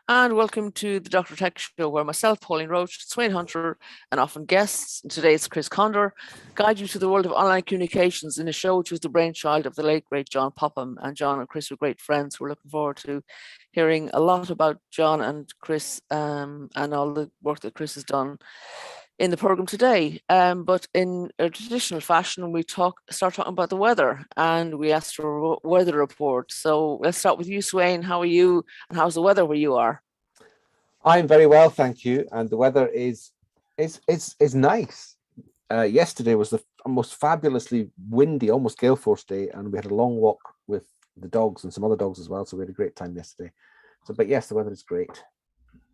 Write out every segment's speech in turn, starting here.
And welcome to the Dr. Tech Show, where myself, Pauline Roche, Sweyn Hunter, and often guests, and today it's Chris Condor, guide you to the world of online communications in a show which was the brainchild of the late, great John Popham. And John and Chris were great friends. We're looking forward to hearing a lot about John and Chris and all the work that Chris has done in the program today. But in a traditional fashion, we start talking about the weather, and we asked for a weather report. So let's start with you, Sweyn. How are you, and how's the weather where you are? I'm very well, thank you. And the weather is nice. Yesterday was the most fabulously windy, almost gale force day, and we had a long walk with the dogs and some other dogs as well. So we had a great time yesterday. So, but yes, the weather is great.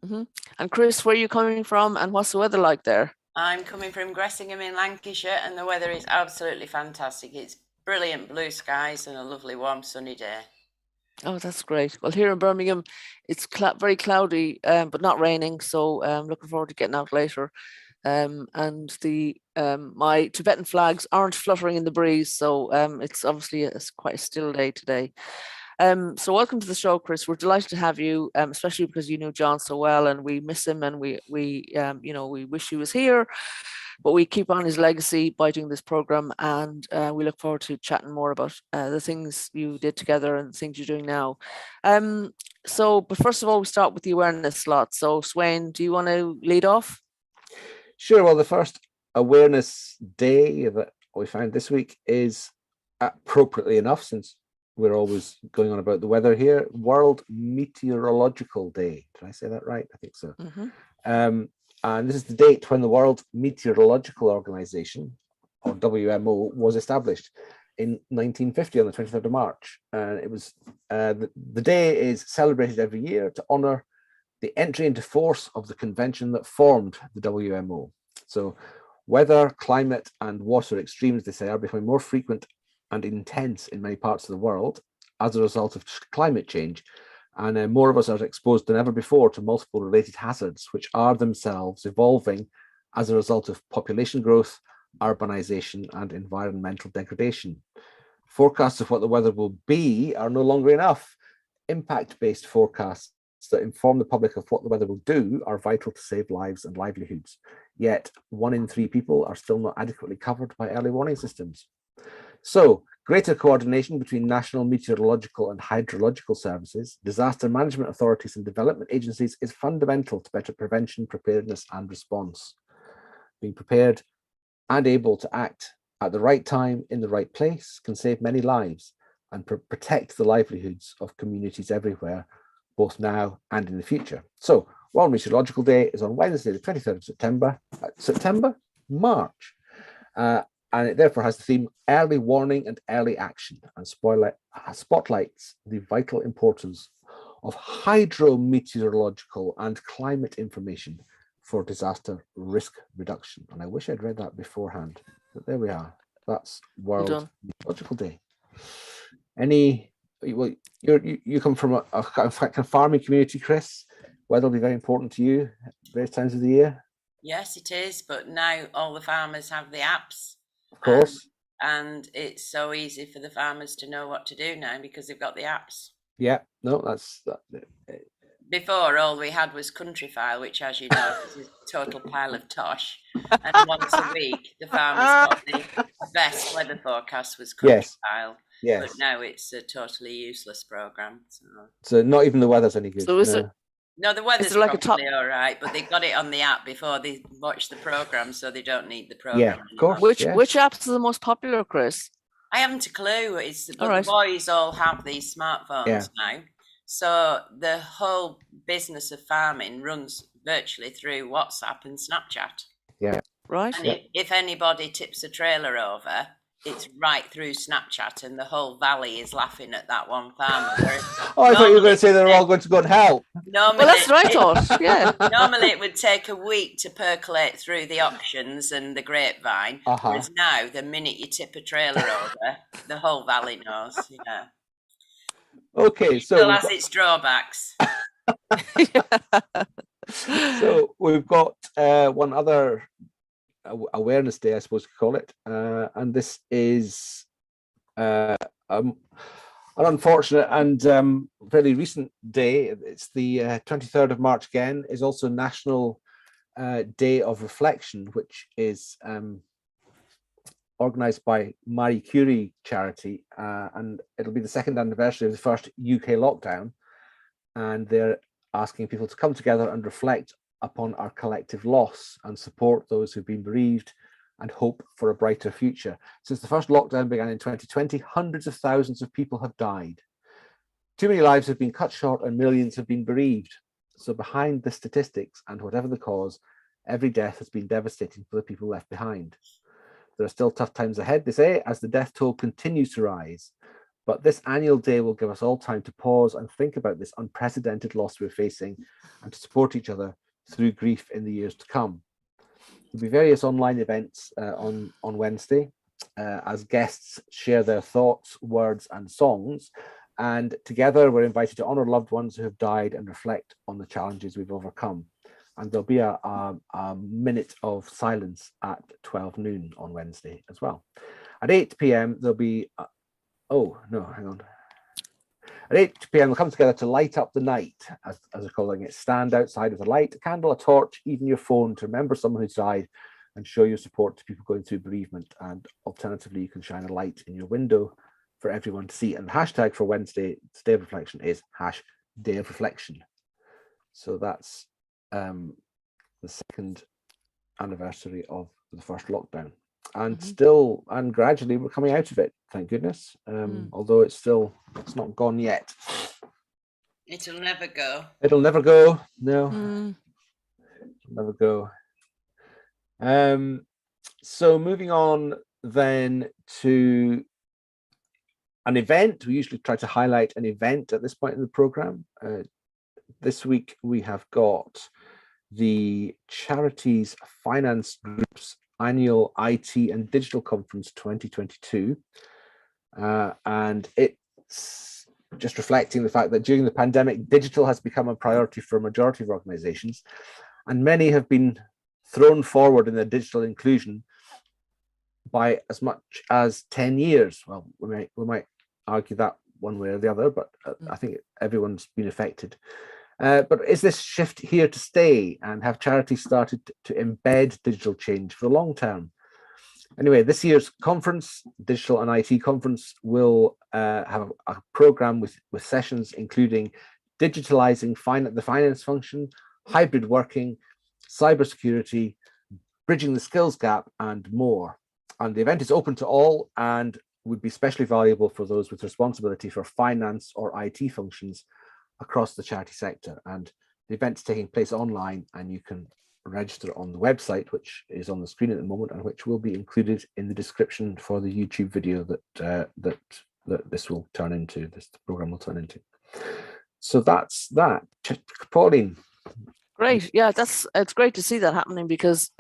Mm-hmm. And Chris, where are you coming from, and what's the weather like there? I'm coming from Gressingham in Lancashire, and the weather is absolutely fantastic. It's brilliant blue skies and a lovely warm sunny day. Oh, that's great. Well, here in Birmingham, it's very cloudy, but not raining. So I'm looking forward to getting out later. And my Tibetan flags aren't fluttering in the breeze, so it's obviously quite a still day today. So welcome to the show, Chris. We're delighted to have you, especially because you knew John so well, and we miss him, and we wish he was here, but we keep on his legacy by doing this program, and we look forward to chatting more about the things you did together and the things you're doing now. But first of all, we start with the awareness slot. So, Sweyn, do you want to lead off? Sure. Well, the first awareness day that we found this week is appropriately enough, since we're always going on about the weather here, World Meteorological Day. Did I say that right? I think so. Mm-hmm. And this is the date when the World Meteorological Organization, or WMO, was established in 1950 on the 23rd of March. And it was the day is celebrated every year to honor the entry into force of the convention that formed the WMO. So weather, climate, and water extremes, they say, are becoming more frequent and intense in many parts of the world as a result of climate change. And more of us are exposed than ever before to multiple related hazards, which are themselves evolving as a result of population growth, urbanization, and environmental degradation. Forecasts of what the weather will be are no longer enough. Impact-based forecasts that inform the public of what the weather will do are vital to save lives and livelihoods. Yet 1 in 3 people are still not adequately covered by early warning systems. So, greater coordination between national meteorological and hydrological services, disaster management authorities, and development agencies is fundamental to better prevention, preparedness, and response. Being prepared and able to act at the right time in the right place can save many lives and protect the livelihoods of communities everywhere, both now and in the future. So, World Meteorological Day is on Wednesday, the 23rd of March. And it therefore has the theme early warning and early action, and spotlights the vital importance of hydrometeorological and climate information for disaster risk reduction. And I wish I'd read that beforehand, but there we are. That's World Meteorological Day. You come from a kind of farming community, Chris. Weather will be very important to you at various times of the year. Yes, it is. But now all the farmers have the apps. Of course. And it's so easy for the farmers to know what to do now because they've got the apps. Yeah, no, that's... Before, all we had was Countryfile, which, as you know, is a total pile of tosh. And once a week, the farmers got the best weather forecast was Countryfile. Yes. But now it's a totally useless program. So not even the weather's any good. So is it? No, the weather's probably all right, but they got it on the app before they watch the program, so they don't need the program. Yeah, of course. Which apps are the most popular, Chris? I haven't a clue. The boys all have these smartphones now. So the whole business of farming runs virtually through WhatsApp and Snapchat. Yeah. Right. And if anybody tips a trailer over, it's right through Snapchat, and the whole valley is laughing at that one farmer. I thought you were going to say they're all going to go to hell. Well, that's what I thought. Yeah. Normally, it would take a week to percolate through the auctions and the grapevine. Whereas now, the minute you tip a trailer over, the whole valley knows. Yeah. Okay, so still has its drawbacks. So we've got one other awareness day, I suppose we call it, and this is a An unfortunate and very recent day. It's the 23rd of March again, is also National Day of Reflection, which is organised by Marie Curie charity, and it'll be the second anniversary of the first UK lockdown, and they're asking people to come together and reflect upon our collective loss and support those who've been bereaved and hope for a brighter future. Since the first lockdown began in 2020, hundreds of thousands of people have died. Too many lives have been cut short and millions have been bereaved. So behind the statistics, and whatever the cause, every death has been devastating for the people left behind. There are still tough times ahead, they say, as the death toll continues to rise. But this annual day will give us all time to pause and think about this unprecedented loss we're facing and to support each other through grief in the years to come. There'll be various online events on Wednesday as guests share their thoughts, words and songs. And together we're invited to honour loved ones who have died and reflect on the challenges we've overcome. And there'll be a minute of silence at 12 noon on Wednesday as well. At 8 p.m. there'll be, At 8 p.m. we'll come together to light up the night, as we're calling it. Stand outside with a light, a candle, a torch, even your phone, to remember someone who's died and show your support to people going through bereavement. And alternatively, you can shine a light in your window for everyone to see. And the hashtag for Wednesday's Day of Reflection is #DayOfReflection. So that's the second anniversary of the first lockdown. And still, and gradually we're coming out of it, thank goodness. Although it's not gone yet. It'll never go. It'll never go. No, it'll never go. So moving on then to an event. We usually try to highlight an event at this point in the program. This week we have got the Charities Finance Group's annual IT and Digital Conference 2022. And it's just reflecting the fact that during the pandemic, digital has become a priority for a majority of organizations, and many have been thrown forward in their digital inclusion by as much as 10 years. Well, we might argue that one way or the other, but I think everyone's been affected. But is this shift here to stay, and have charities started to embed digital change for the long term? Anyway, this year's conference, Digital and IT Conference, will have a program with sessions including digitalizing the finance function, hybrid working, cybersecurity, bridging the skills gap, and more. And the event is open to all and would be especially valuable for those with responsibility for finance or IT functions across the charity sector. And the event's taking place online, and you can register on the website, which is on the screen at the moment, and which will be included in the description for the YouTube video that this will turn into, this program will turn into. So that's that. Pauline. Great. Yeah, it's great to see that happening, because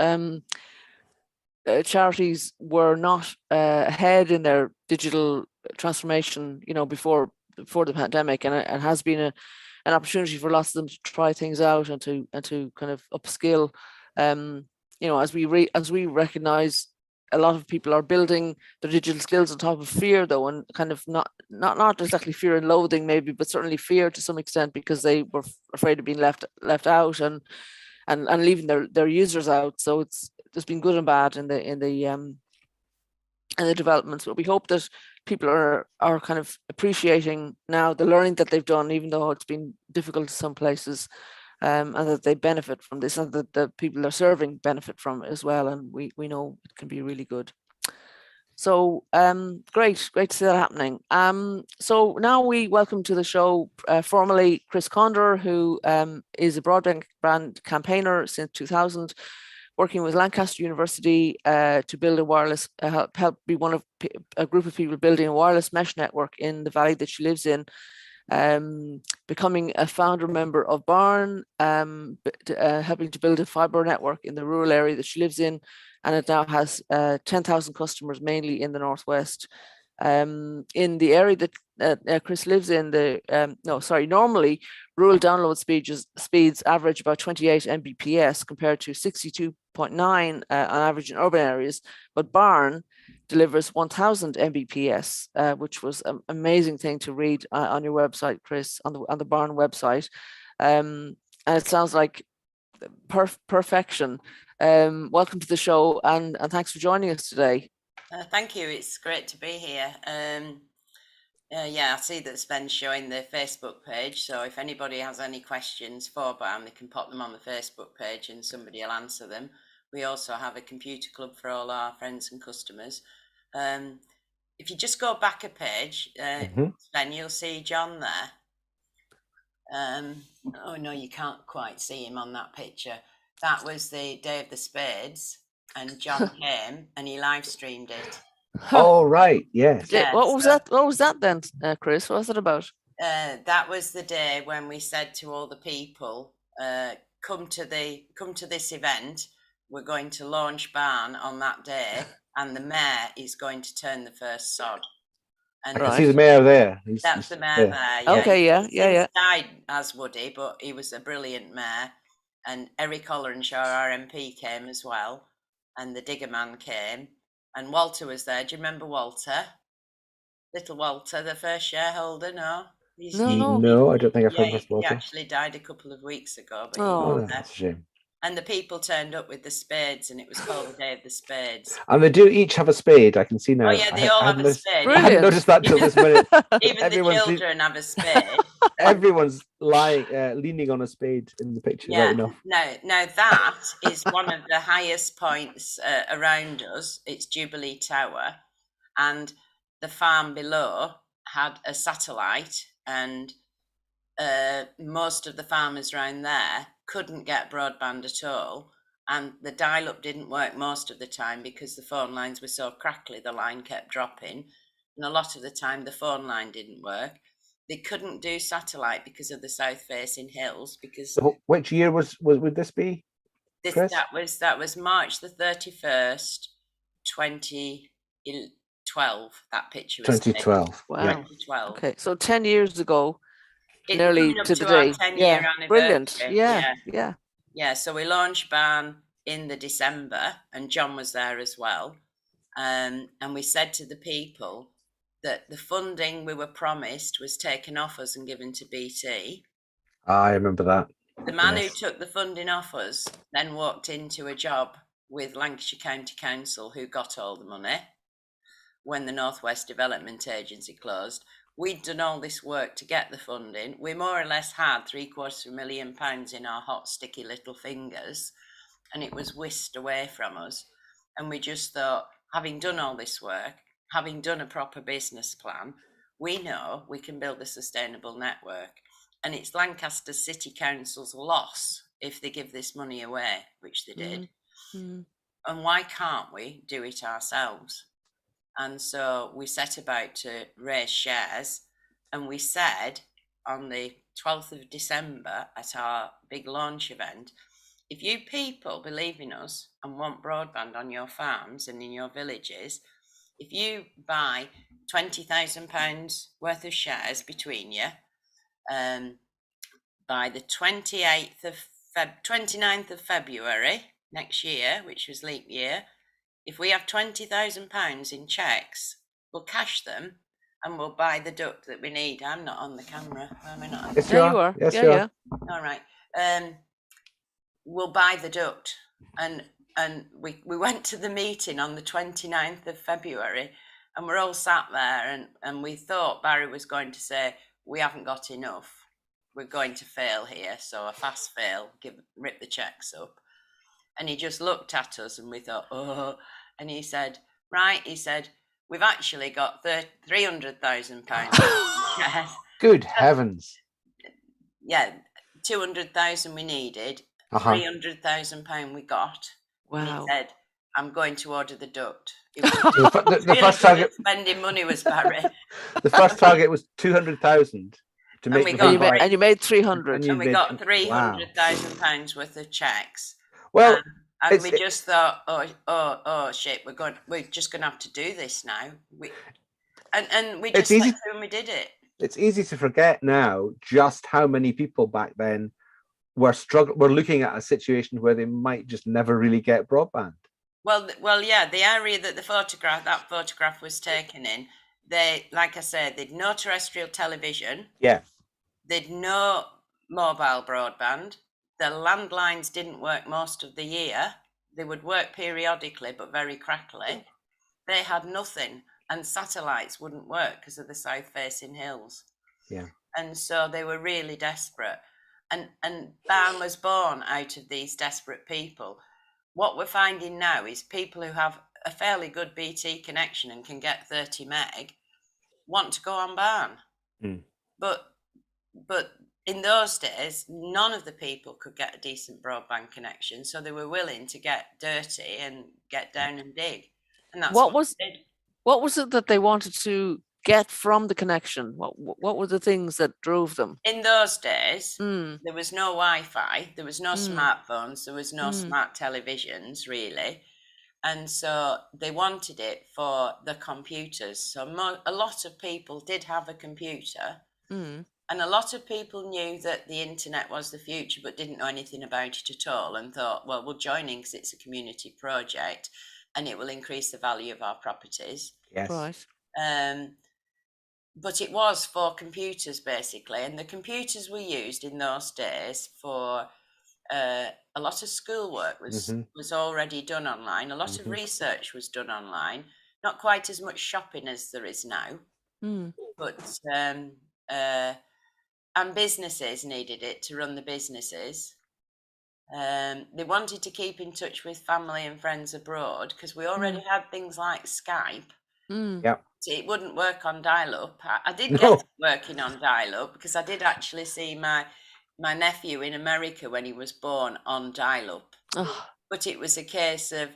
charities were not ahead in their digital transformation, before the pandemic, and it has been an opportunity for lots of them to try things out and to kind of upskill. As we recognize, a lot of people are building their digital skills on top of fear, though, and kind of not exactly fear and loathing maybe, but certainly fear to some extent, because they were afraid of being left out and leaving their users out. So there's been good and bad in the developments, but we hope that people are kind of appreciating now the learning that they've done, even though it's been difficult in some places, and that they benefit from this, and that the people they're serving benefit from it as well. And we know it can be really good. So great to see that happening. So now we welcome to the show formally Chris Condor, who is a broadband campaigner since 2000. Working with Lancaster University to build a wireless, help be one of a group of people building a wireless mesh network in the valley that she lives in, becoming a founder member of B4RN, helping to build a fibre network in the rural area that she lives in, and it now has 10,000 customers, mainly in the northwest. In the area that Chris lives in, normally rural download speeds average about 28 Mbps compared to 62.9 on average in urban areas. But B4RN delivers 1000 Mbps, which was an amazing thing to read on your website, Chris, on the barn website. And it sounds like perfection. Welcome to the show, and thanks for joining us today. Thank you. It's great to be here. Yeah, I see that Sven's showing the Facebook page. So if anybody has any questions for BAM, they can pop them on the Facebook page and somebody will answer them. We also have a computer club for all our friends and customers. If you just go back a page, Sven, you'll see John there. Oh no, you can't quite see him on that picture. That was the day of the spades, and John came and he live streamed it. Oh right, yes. Yeah, what was that? What was that then, Chris? What was it about? That was the day when we said to all the people, come to this event. We're going to launch barn on that day, and the mayor is going to turn the first sod. And I see the mayor there. That's the mayor there. Yeah. Okay, yeah. He died as Woody, but he was a brilliant mayor. And Eric Hollenshaw, our MP, came as well, and the digger man came, and Walter was there. Do you remember Walter? Little Walter, the first shareholder? No. No, I don't think I've heard of Walter. He actually died a couple of weeks ago. But that's a shame. And the people turned up with the spades, and it was called the Day of the Spades. And they do each have a spade. I can see now. Oh yeah, they all have a spade. I hadn't noticed that till this minute. Even the children have a spade. Everyone's leaning on a spade in the picture. Yeah. Right enough. Now that is one of the highest points around us. It's Jubilee Tower, and the farm below had a satellite, and most of the farmers around there couldn't get broadband at all, and the dial-up didn't work most of the time because the phone lines were so crackly, the line kept dropping, and a lot of the time the phone line didn't work. They couldn't do satellite because of the south-facing hills. Because which year would this be? That was March the 31st, 2012. That picture was 2012. Wow. 2012. Okay, so 10 years ago. It's nearly to the day. 10-year anniversary. Brilliant. Yeah. So we launched barn in the December, and John was there as well. And we said to the people that the funding we were promised was taken off us and given to BT. I remember that. The man who took the funding off us then walked into a job with Lancashire County Council, who got all the money when the North West Development Agency closed. We'd done all this work to get the funding. We more or less had £750,000 in our hot, sticky little fingers, and it was whisked away from us. And we just thought, having done all this work, having done a proper business plan, we know we can build a sustainable network. And it's Lancaster City Council's loss if they give this money away, which they did. Mm-hmm. And why can't we do it ourselves? And so we set about to raise shares, and we said on the 12th of December at our big launch event, if you people believe in us and want broadband on your farms and in your villages, if you buy £20,000 worth of shares between you, by the 29th of February next year, which was leap year, if we have £20,000 in cheques, we'll cash them and we'll buy the duct that we need. I'm not on the camera. Am I not? Yes, you are. Yes, you are. All right. We'll buy the duct. And we went to the meeting on the 29th of February, and we're all sat there, and we thought Barry was going to say, we haven't got enough. We're going to fail here. So a fast fail, rip the cheques up. And he just looked at us, and we thought, oh. And he said, we've actually got £300,000. Good heavens. Yeah, 200,000 we needed, £300,000 we got. Wow. And he said, I'm going to order the duct. The first target. Spending money was Barry. The first target was 200,000. And you made 300. And we got £300,000 worth of cheques. Well, and we just thought, oh shit, we're just going to have to do this now. We just went through and we did it. It's easy to forget now just how many people back then were looking at a situation where they might just never really get broadband. Well, yeah. The area that that photograph was taken in, they, like I said, they'd no terrestrial television. Yeah. They'd no mobile broadband. The landlines didn't work most of the year. They would work periodically, but very crackly. They had nothing, and satellites wouldn't work because of the south-facing hills. Yeah. And so they were really desperate. And BAM was born out of these desperate people. What we're finding now is people who have a fairly good BT connection and can get 30 meg want to go on BAM. Mm. But in those days, none of the people could get a decent broadband connection, so they were willing to get dirty and get down and dig. And that's what they did. What was it that they wanted to get from the connection? What were the things that drove them? In those days, there was no Wi-Fi, there was no smartphones, there was no smart televisions, really. And so they wanted it for the computers. So a lot of people did have a computer. And a lot of people knew that the internet was the future, but didn't know anything about it at all, and thought, well, we'll join in because it's a community project and it will increase the value of our properties. Yes. Right. But it was for computers, basically. And the computers were used in those days for a lot of schoolwork was already done online. A lot of research was done online. Not quite as much shopping as there is now. But and businesses needed it to run the businesses. They wanted to keep in touch with family and friends abroad because we already had things like Skype. Yeah. It wouldn't work on dial-up. I did get it working on dial-up because I did actually see my nephew in America when he was born on dial-up. But it was a case of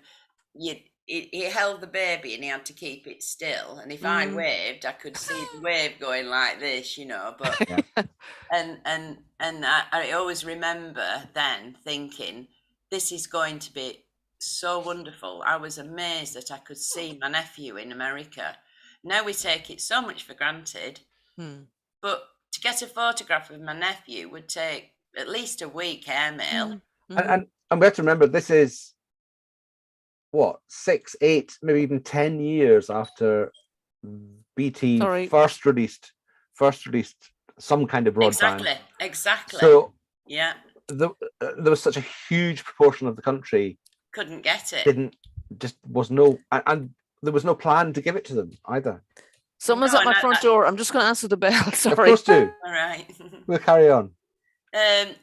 he held the baby and he had to keep it still, and if I waved, I could see the wave going like this, but and I always remember then thinking, this is going to be so wonderful. I was amazed that I could see my nephew in America. Now we take it so much for granted, but to get a photograph of my nephew would take at least a week airmail. And we have to remember, this is what, 6, 8, maybe even 10 years after BT first released some kind of broadband. Exactly. So yeah, there was such a huge proportion of the country couldn't get it. Was no, and there was no plan to give it to them either. Someone's at my front door. I'm just going to answer the bell. Sorry. Of course do. All right. We'll carry on. And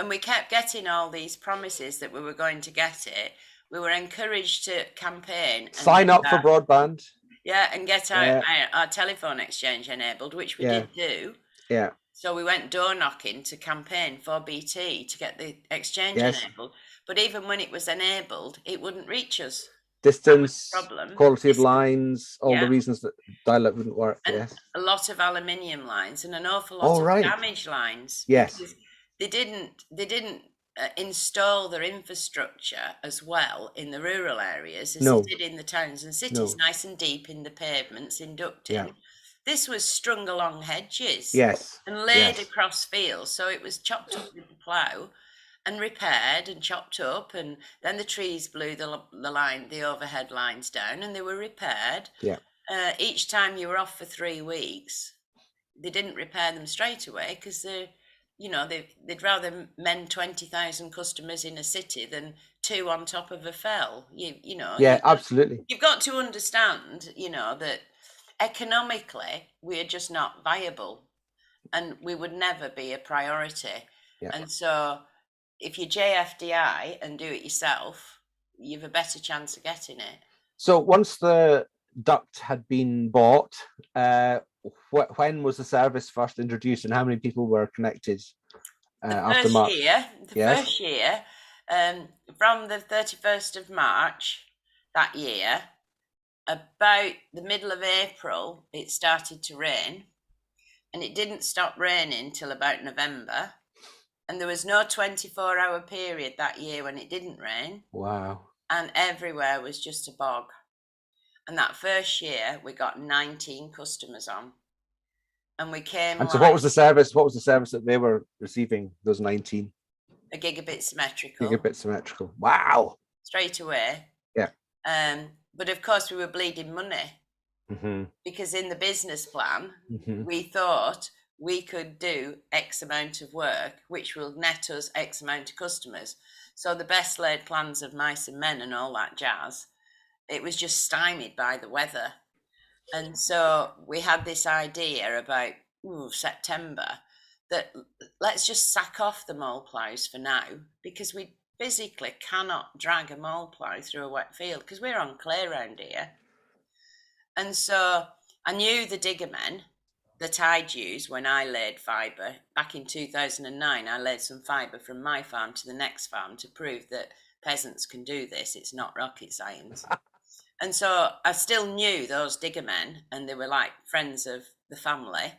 we kept getting all these promises that we were going to get it. We were encouraged to campaign. Sign up for broadband. Yeah, and get our telephone exchange enabled, which we did do. Yeah. So we went door knocking to campaign for BT to get the exchange enabled. But even when it was enabled, it wouldn't reach us. Distance, quality of lines, all the reasons that dial-up wouldn't work. And a lot of aluminium lines and an awful lot of damaged lines. Yes. They didn't install their infrastructure as well in the rural areas as they did in the towns and cities, nice and deep in the pavements, inducting. Yeah. This was strung along hedges and laid across fields, so it was chopped up with the plough and repaired and chopped up, and then the trees blew the overhead lines down and they were repaired. Yeah. Each time you were off for 3 weeks, they didn't repair them straight away because they'd rather mend 20,000 customers in a city than 2 on top of a fell. Absolutely. You've got to understand, that economically we are just not viable, and we would never be a priority. Yeah. And so, if you JFDI and do it yourself, you've a better chance of getting it. So once the duct had been bought, when was the service first introduced, and how many people were connected after March? First year, from the 31st of March that year, about the middle of April, it started to rain, and it didn't stop raining till about November. And there was no 24-hour period that year when it didn't rain. Wow. And everywhere was just a bog. And that first year, we got 19 customers on. And we came. And so what was the service? What was the service that they were receiving, those 19? A gigabit symmetrical. Gigabit symmetrical. Wow. Straight away. Yeah. But of course, we were bleeding money because in the business plan, we thought we could do X amount of work, which will net us X amount of customers. So the best laid plans of mice and men and all that jazz, it was just stymied by the weather. And so we had this idea about September that let's just sack off the mole ploughs for now, because we physically cannot drag a mole plough through a wet field because we're on clay around here. And so I knew the digger men that I'd use when I laid fibre. Back in 2009, I laid some fibre from my farm to the next farm to prove that peasants can do this. It's not rocket science. And so I still knew those digger men, and they were like friends of the family.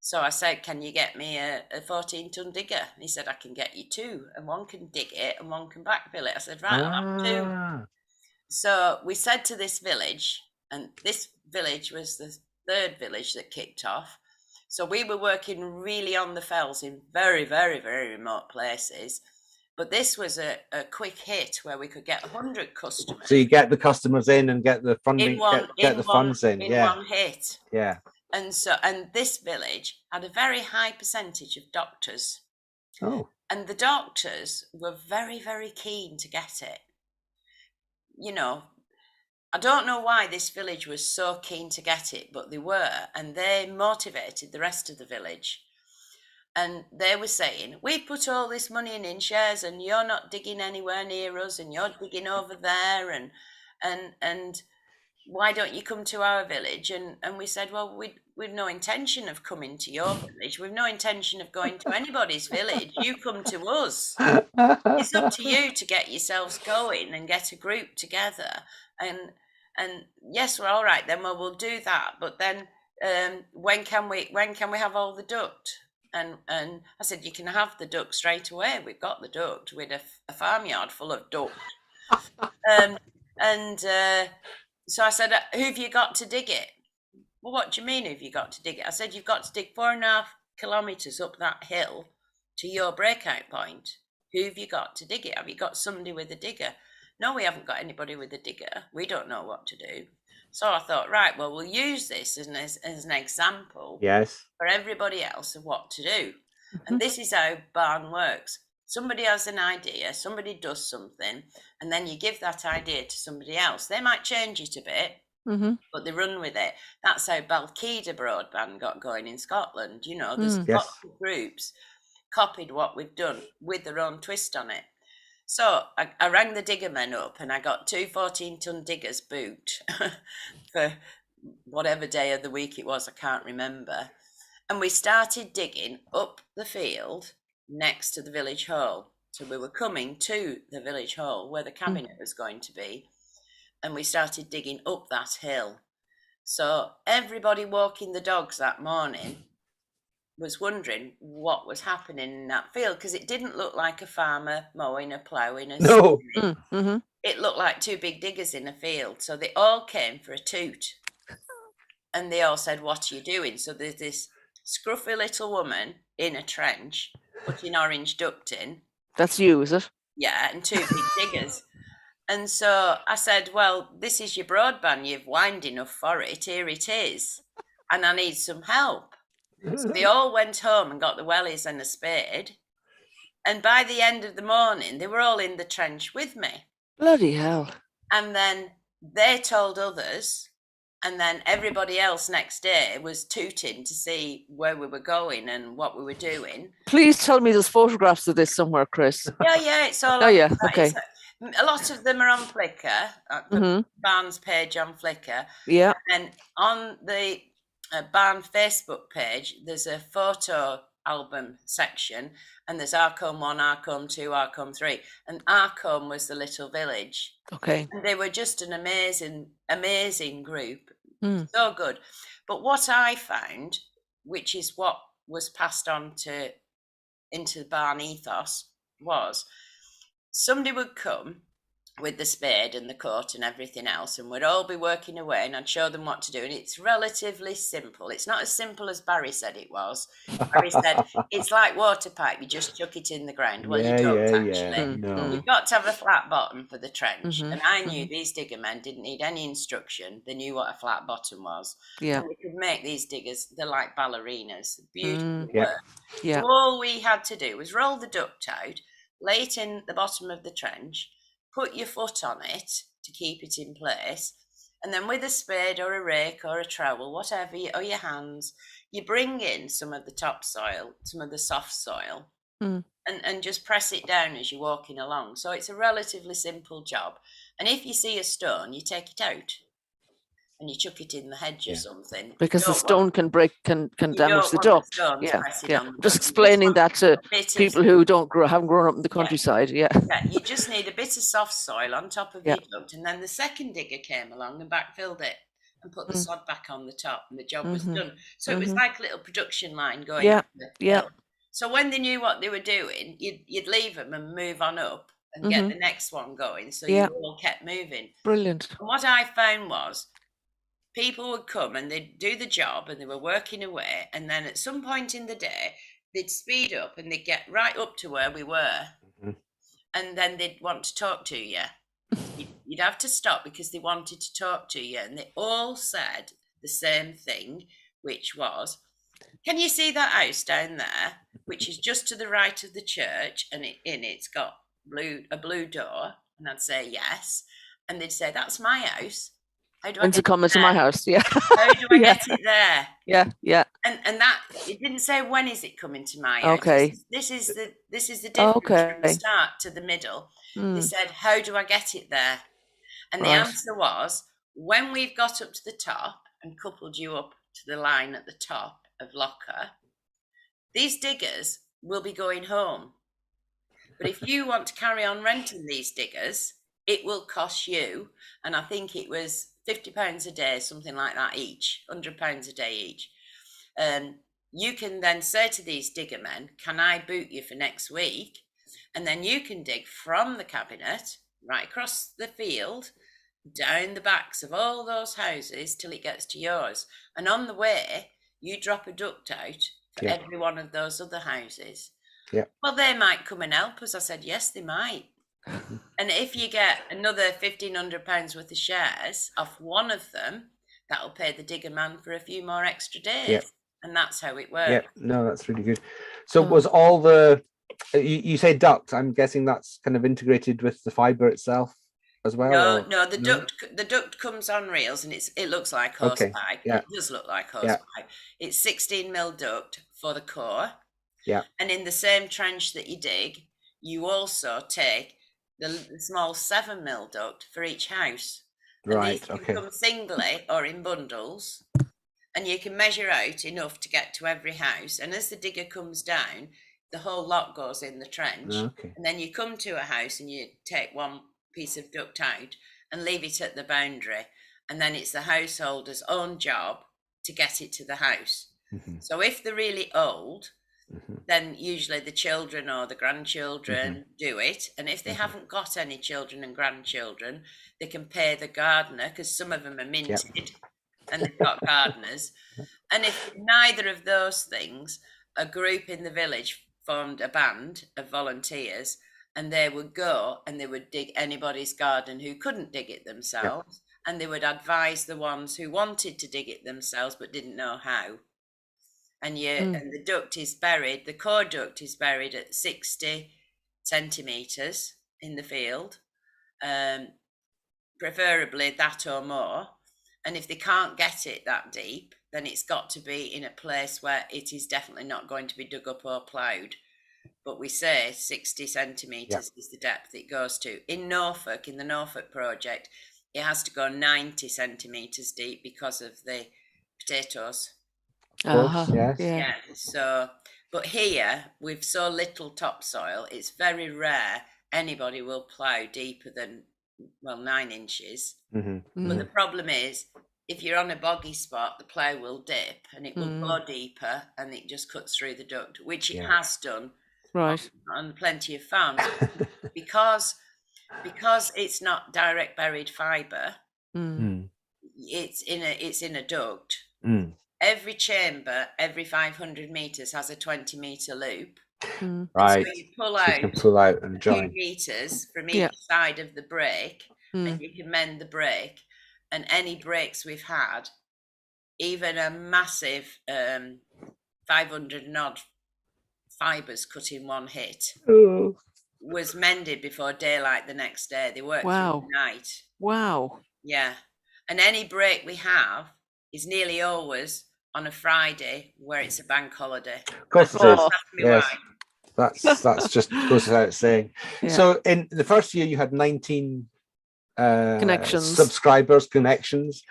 So I said, can you get me a 14-ton digger? And he said, I can get you two, and one can dig it and one can backfill it. I said, right, I'll have two. So we said to this village, and this village was the third village that kicked off. So we were working really on the fells in very, very, very remote places. But this was a quick hit where we could get 100 customers. So you get the customers in and get the funding, get the funds in. In one hit. Yeah. And this village had a very high percentage of doctors. Oh. And the doctors were very, very keen to get it. You know, I don't know why this village was so keen to get it, but they were, and they motivated the rest of the village. And they were saying, we put all this money in shares and you're not digging anywhere near us and you're digging over there, and why don't you come to our village? And we said, well, we've no intention of coming to your village. We've no intention of going to anybody's village. You come to us. It's up to you to get yourselves going and get a group together. And yes, we're all right then. Well, we'll do that. But then when can we have all the duct? And I said, you can have the duct straight away. We've got the duct with a farmyard full of duct. So I said, who have you got to dig it? Well, what do you mean, who have you got to dig it? I said, you've got to dig 4.5 kilometres up that hill to your breakout point. Who have you got to dig it? Have you got somebody with a digger? No, we haven't got anybody with a digger. We don't know what to do. So I thought, right, well, we'll use this as an example for everybody else of what to do. And this is how barn works. Somebody has an idea, somebody does something, and then you give that idea to somebody else. They might change it a bit, but they run with it. That's how Balkeda broadband got going in Scotland. You know, there's lots of groups copied what we've done with their own twist on it. So I rang the digger men up and I got 2 14-ton diggers booked for whatever day of the week it was, I can't remember. And we started digging up the field next to the village hall. So we were coming to the village hall where the cabinet was going to be, and we started digging up that hill. So everybody walking the dogs that morning was wondering what was happening in that field, because it didn't look like a farmer mowing or ploughing. It looked like 2 big diggers in a field. So they all came for a toot, and they all said, what are you doing? So there's this scruffy little woman in a trench putting orange duct in. That's you, is it? Yeah, and 2 big diggers. And so I said, well, this is your broadband. You've whined enough for it. Here it is. And I need some help. So they all went home and got the wellies and a spade. And by the end of the morning, they were all in the trench with me. Bloody hell. And then they told others. And then everybody else next day was tooting to see where we were going and what we were doing. Please tell me there's photographs of this somewhere, Chris. Yeah, it's all. Oh, yeah, okay. A lot of them are on Flickr, the Barn's page on Flickr. Yeah. And on the Barn Facebook page, there's a photo album section, and there's Arcombe 1, Arcombe 2, Arcombe 3. And Arcombe was the little village. Okay. And they were just an amazing group. So good. But what I found, which is what was passed on into the barn ethos, was somebody would come with the spade and the coat and everything else, and we'd all be working away, and I'd show them what to do. And it's relatively simple. It's not as simple as Barry said it was. Barry said it's like water pipe, you just chuck it in the ground. Well, you don't actually. No. You've got to have a flat bottom for the trench. And I knew these digger men didn't need any instruction. They knew what a flat bottom was. Yeah. And they could make these diggers, they're like ballerinas. Beautiful Yeah. work. Yeah. So all we had to do was roll the duct out, lay it in the bottom of the trench, put your foot on it to keep it in place, and then with a spade or a rake or a trowel, whatever, or your hands, you bring in some of the topsoil, some of the soft soil, and just press it down as you're walking along. So it's a relatively simple job. And if you see a stone, you take it out and you chuck it in the hedge or something. Because the stone can break, can damage the duct. Just explaining that to people who haven't grown up in the countryside. Yeah. You just need a bit of soft soil on top of your duct, and then the second digger came along and backfilled it and put the sod back on the top, and the job was done. So it was like a little production line going up the hill. So when they knew what they were doing, you'd leave them and move on up and get the next one going. So you all kept moving. Brilliant. And what I found was, people would come and they'd do the job and they were working away, and then at some point in the day they'd speed up and they'd get right up to where we were, and then they'd want to talk to you. You'd have to stop because they wanted to talk to you, and they all said the same thing, which was, can you see that house down there, which is just to the right of the church, and it's got a blue door? And I'd say yes, and they'd say, that's my house. When's it coming to my house? Yeah. How do I get it there? Yeah. And that, it didn't say when is it coming to my house. Okay. This is the difference from the start to the middle. They said, how do I get it there? And the answer was, when we've got up to the top and coupled you up to the line at the top of Locker, these diggers will be going home. But if you want to carry on renting these diggers, it will cost you, and I think it was £50 a day, something like that each, £100 a day each. You can then say to these digger men, can I boot you for next week? And then you can dig from the cabinet right across the field, down the backs of all those houses till it gets to yours. And on the way, you drop a duct out for every one of those other houses. Yeah. Well, they might come and help us. I said, yes, they might. And if you get another £1,500 worth of shares off one of them, that'll pay the digger man for a few more extra days. Yep. And that's how it works. Yeah, no, that's really good. So was all you say duct, I'm guessing that's kind of integrated with the fibre itself as well? No, the duct comes on reels, and it looks like hose pipe. Yeah. It does look like hose pipe. It's 16mm duct for the core. Yeah. And in the same trench that you dig, you also take the small 7mm duct for each house. Right. And these can come singly or in bundles, and you can measure out enough to get to every house. And as the digger comes down, the whole lot goes in the trench. Okay. And then you come to a house and you take one piece of duct out and leave it at the boundary. And then it's the householder's own job to get it to the house. So if they're really old, then usually the children or the grandchildren do it. And if they haven't got any children and grandchildren, they can pay the gardener, because some of them are minted and they've got gardeners. And if neither of those things, a group in the village formed a band of volunteers, and they would go and they would dig anybody's garden who couldn't dig it themselves, and they would advise the ones who wanted to dig it themselves but didn't know how. And and the duct is buried, the core duct is buried at 60 centimetres in the field, preferably that or more. And if they can't get it that deep, then it's got to be in a place where it is definitely not going to be dug up or ploughed. But we say 60 centimetres is the depth it goes to. In Norfolk, in the Norfolk project, it has to go 90 centimetres deep because of the potatoes. So, but here, with so little topsoil, it's very rare anybody will plough deeper than, 9 inches. But the problem is, if you're on a boggy spot, the plough will dip and it will go deeper, and it just cuts through the duct, which it has done on plenty of farms. Because because it's not direct buried fibre, Mm. it's in a duct. Mm. Every chamber, every 500 metres has a 20-metre loop. Mm. Right. So you pull So you out can pull out and 2 join. metres from Yeah. each side of the break, and Mm. you can mend the break. And any breaks we've had, even a massive 500 and odd fibres cut in one hit, Oh. was mended before daylight the next day. They worked through Wow. the night. Wow. Yeah. And any break we have is nearly always on a Friday where it's a bank holiday. Of course it is. Oh. Ask me Yes. why. That's just goes without saying. Yeah. So in the first year you had 19 Connections. subscribers, connections.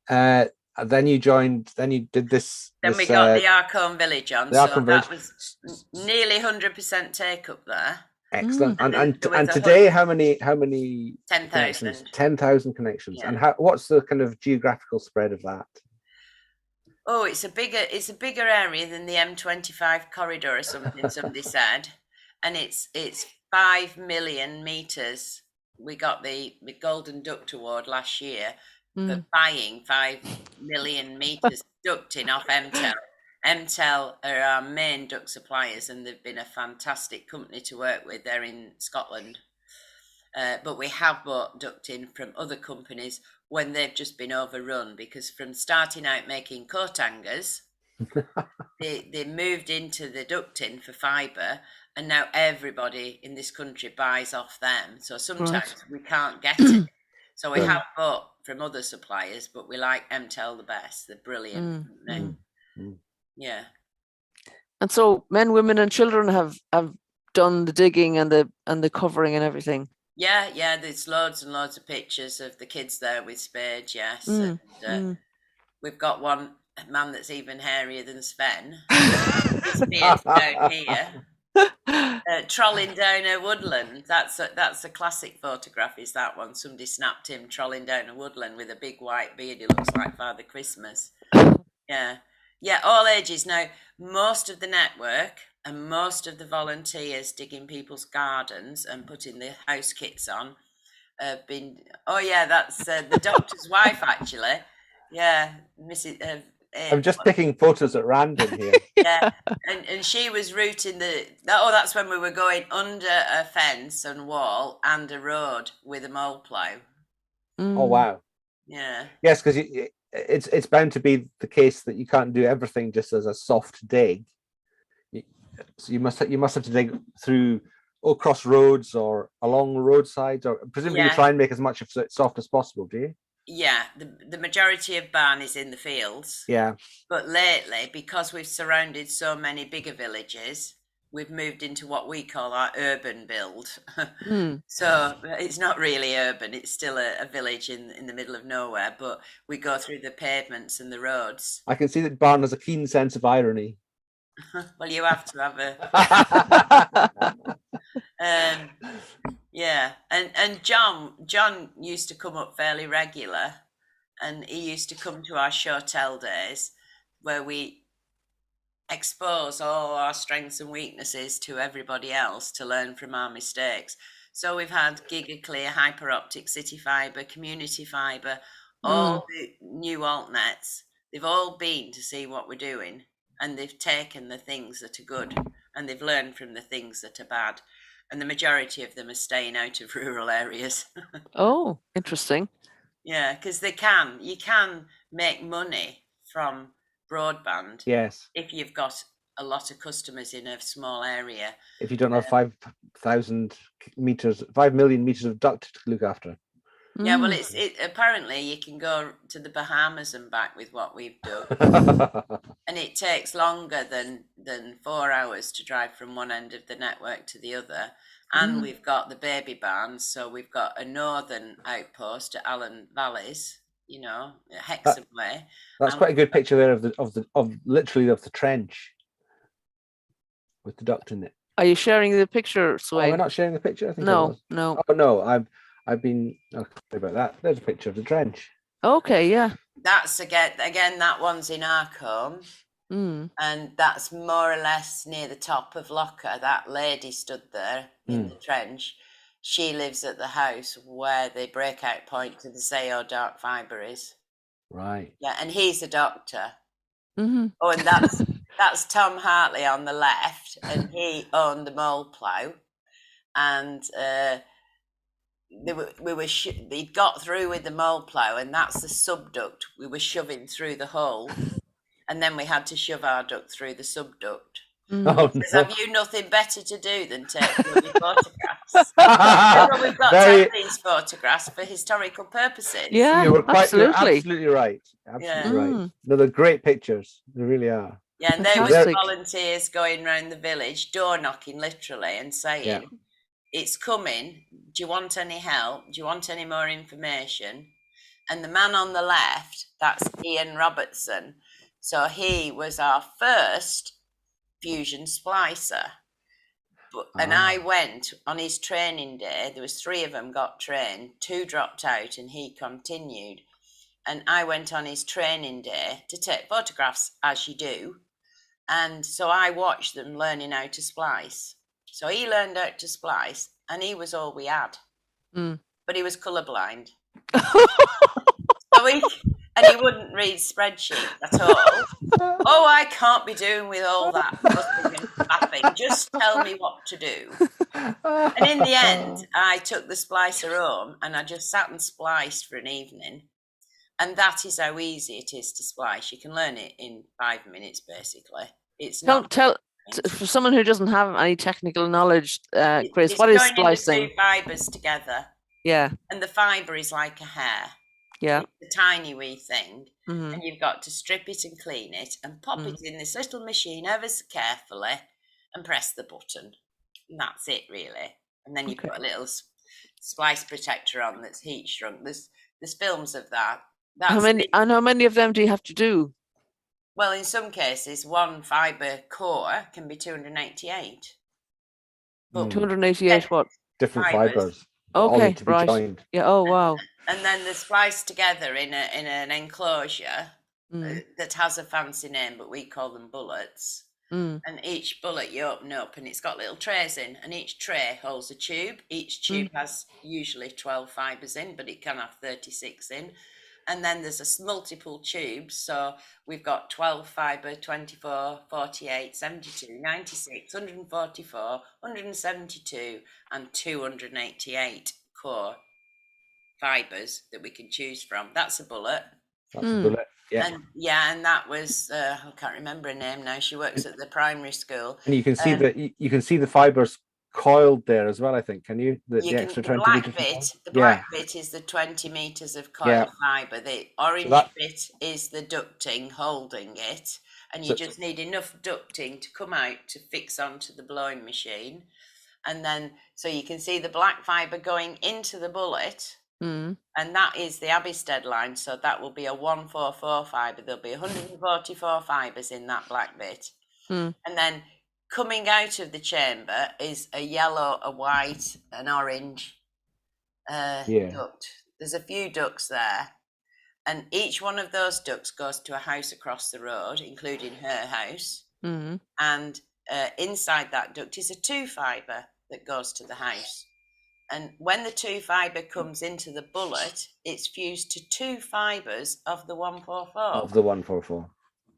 Then you joined. Then you did this. Then this, we got the Arcombe Village on, the so Arcombe that Village. was nearly 100% take up there. Excellent. And And there was today, 100 how many 10,000. connections? 10,000 connections. Yeah. And what's the kind of geographical spread of that? Oh, it's a bigger area than the M25 corridor or something. Somebody said, and it's 5 million meters. We got the Golden Duct Award last year for buying 5 million meters ducting off MTEL. MTEL are our main duct suppliers, and they've been a fantastic company to work with. They're in Scotland. But we have bought ducting from other companies when they've just been overrun, because from starting out making coat hangers, they moved into the ducting for fibre, and now everybody in this country buys off them. So sometimes we can't get it. So we have bought from other suppliers, but we like MTEL the best. They're brilliant. Yeah. And so men, women, and children have done the digging and the covering and everything. Yeah, there's loads and loads of pictures of the kids there with spades, yes. And we've got one man that's even hairier than Sweyn. His beard's down here. Trolling down a woodland. That's a classic photograph, is that one. Somebody snapped him trolling down a woodland with a big white beard. He looks like Father Christmas. Yeah, all ages. Now, most of the network and most of the volunteers digging people's gardens and putting the house kits on have been, that's the doctor's wife, actually. Yeah, Mrs. I'm just picking photos at random here. Yeah, and she was routing that's when we were going under a fence and wall and a road with a mole plough. Oh, wow. Yeah. Yes, because it's bound to be the case that you can't do everything just as a soft dig. So you must have to dig through across roads or along roadsides, or presumably you try and make as much of it soft as possible, do you? Yeah, the majority of barn is in the fields. Yeah. But lately, because we've surrounded so many bigger villages, we've moved into what we call our urban build. So it's not really urban, it's still a village in the middle of nowhere, but we go through the pavements and the roads. I can see that Barn has a keen sense of irony. Well, you have to have yeah, and John used to come up fairly regular, and he used to come to our Shotel days where we expose all our strengths and weaknesses to everybody else to learn from our mistakes. So we've had GigaClear, Hyperoptic, City Fibre, Community Fibre, all the new altnets. They've all been to see what we're doing, and they've taken the things that are good, and they've learned from the things that are bad. And the majority of them are staying out of rural areas. Oh, interesting. Yeah, because you can make money from broadband. Yes. If you've got a lot of customers in a small area. If you don't have 5,000 meters, 5 million meters of duct to look after. Yeah, well, apparently you can go to the Bahamas and back with what we've done. And it takes longer than 4 hours to drive from one end of the network to the other. And we've got the baby barns, so we've got a northern outpost at Allen Valleys, Hexham Way. That's quite a good picture there of literally the trench with the duct in it. Are you sharing the picture, Sweyn? Am I not sharing the picture? I think no. Oh no, I've been sorry about that. There's a picture of the trench. Okay, yeah. That's again that one's in Arcombe. And that's more or less near the top of Locker. That lady stood there in the trench. she lives at the house where the breakout point to the Sao dark fibre is. Right. Yeah, and he's a doctor. Mm-hmm. Oh, and that's Tom Hartley on the left, and he owned the mole plough, and he'd got through with the mole plough, and that's the subduct we were shoving through the hole, and then we had to shove our duct through the subduct. Oh, Says, no. have you nothing better to do than take bloody photographs? Well, we've got to have these photographs for historical purposes. Yeah, You're absolutely. absolutely right. Absolutely right. Mm. No, they're great pictures. They really are. Yeah, and there was Fantastic. volunteers going around the village, door knocking literally, and saying, it's coming. Do you want any help? Do you want any more information? And the man on the left, that's Ian Robertson. So he was our first fusion splicer. And I went on his training day. There was 3 of them got trained, 2 dropped out, and he continued. And I went on his training day to take photographs, as you do. And so I watched them learning how to splice. So he learned how to splice, and he was all we had. But he was colourblind. And he wouldn't read spreadsheets at all. Oh, I can't be doing with all that fussing and faffing. Just tell me what to do. And in the end, I took the splicer home, and I just sat and spliced for an evening. And that is how easy it is to splice. You can learn it in 5 minutes, basically. It's not. For someone who doesn't have any technical knowledge, Chris, it's what is The splicing? 2 fibres together. Yeah. And the fibre is like a hair. Yeah. It's a tiny wee thing. And you've got to strip it and clean it and pop it in this little machine ever so carefully and press the button. And that's it, really. And then you put a little splice protector on that's heat shrunk. There's films of that. How many of them do you have to do? Well, in some cases, one fibre core can be 288. But 288 what? Different fibres. Okay, right. Joined. Yeah. Oh, wow. And then they're spliced together in an enclosure that has a fancy name, but we call them bullets. And each bullet you open up, and it's got little trays in, and each tray holds a tube. Each tube has usually 12 fibres in, but it can have 36 in. And then there's multiple tubes. So we've got 12 fibre, 24, 48, 72, 96, 144, 172, and 288 core fibres that we can choose from. That's a bullet. That's a bullet. Yeah. And that was I can't remember her name now. She works at the primary school. And you can see the fibres coiled there as well, I think. Can you? The extra 20 meters. The black bit is the 20 meters of coiled fibre. The orange bit is the ducting holding it, and you just need enough ducting to come out to fix onto the blowing machine. And then, so you can see the black fibre going into the bullet, and that is the Abbystead line. So that will be a 144 fibre. There'll be 144 fibres in that black bit, and then coming out of the chamber is a yellow, a white, an orange duct. There's a few ducts there, and each one of those ducts goes to a house across the road, including her house. And inside that duct is a 2 fibre that goes to the house. And when the 2 fibre comes into the bullet, it's fused to 2 fibres of the 144. Of the 144.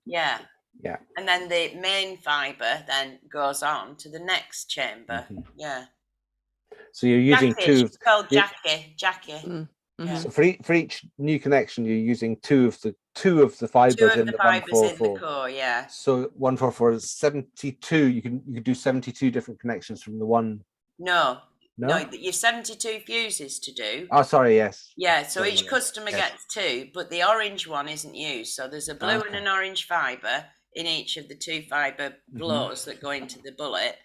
Yeah. Yeah. And then the main fibre then goes on to the next chamber. Yeah. So you're using Jackie, 2. She's called Jackie. Yeah. So for each new connection, you're using 2 of the fibres in the 144. In the core, yeah. So 144 is 72. You can do 72 different connections from the one. No, you've 72 fuses to do. Oh, sorry, yes. Yeah, so each customer gets 2, but the orange one isn't used. So there's a blue and an orange fibre in each of the 2 fibre blows that go into the bullet,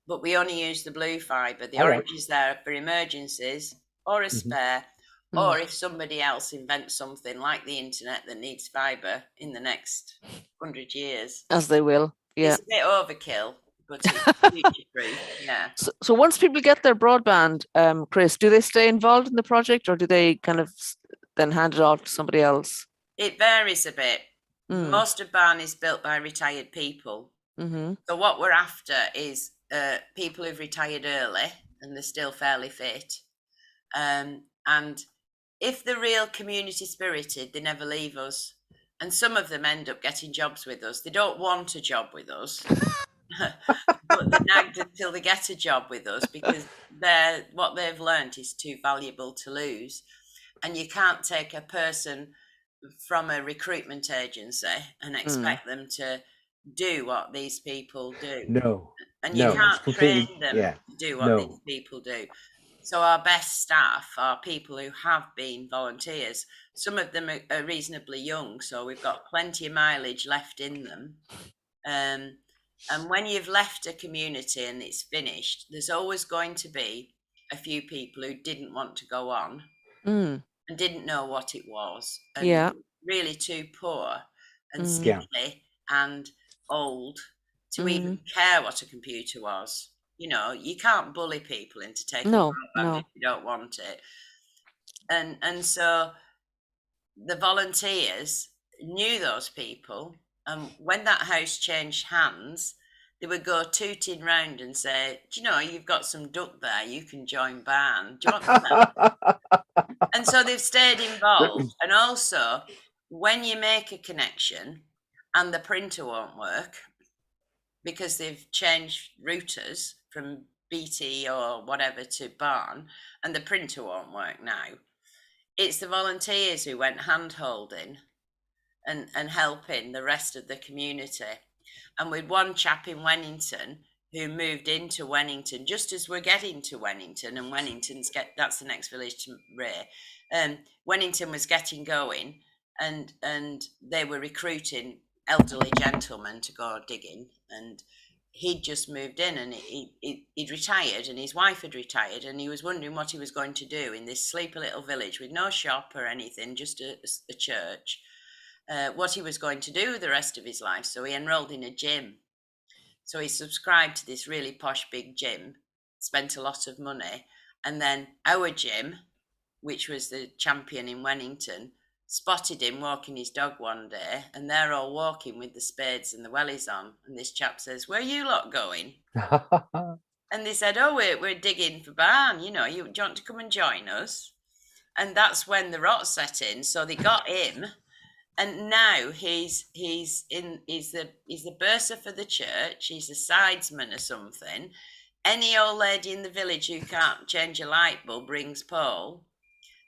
but we only use the blue fibre. The orange is there for emergencies or a spare, or if somebody else invents something like the internet that needs fibre in the next 100 years. As they will, yeah. It's a bit overkill, but it's future-proof, yeah. So once people get their broadband, Chris, do they stay involved in the project, or do they kind of then hand it off to somebody else? It varies a bit. Most of Barn is built by retired people. So what we're after is people who've retired early and they're still fairly fit. And if they're real community spirited, they never leave us. And some of them end up getting jobs with us. They don't want a job with us, but they're nagged until they get a job with us because what they've learned is too valuable to lose. And you can't take a person from a recruitment agency and expect them to do what these people do. No. And you can't train them to do what these people do. So our best staff are people who have been volunteers. Some of them are reasonably young, so we've got plenty of mileage left in them. And when you've left a community and it's finished, there's always going to be a few people who didn't want to go on and didn't know what it was, and really too poor and sickly and old to even care what a computer was. You know, you can't bully people into taking broadband if you don't want it. And so the volunteers knew those people, and when that house changed hands, they would go tooting round and say, do you know, you've got some duck there, you can join Barn. Do you want that? And so they've stayed involved. And also, when you make a connection and the printer won't work because they've changed routers from BT or whatever to Barn, and the printer won't work now, it's the volunteers who went hand-holding and helping the rest of the community. And with one chap in Wennington who moved into Wennington just as we're getting to Wennington, and that's the next village to Ray. Wennington was getting going, and they were recruiting elderly gentlemen to go digging, and he'd just moved in, and he'd retired, and his wife had retired, and he was wondering what he was going to do in this sleepy little village with no shop or anything, just a church, what he was going to do with the rest of his life. So he enrolled in a gym. So he subscribed to this really posh big gym, spent a lot of money, and then our gym, which was the champion in Wennington, spotted him walking his dog one day, and they're all walking with the spades and the wellies on, and this chap says, "Where are you lot going?" And they said, "Oh, we're digging for Barn, you know, do you want to come and join us?" And that's when the rot set in. So they got him, and now he's the bursar for the church. He's a sidesman or something. Any old lady in the village who can't change a light bulb brings Paul.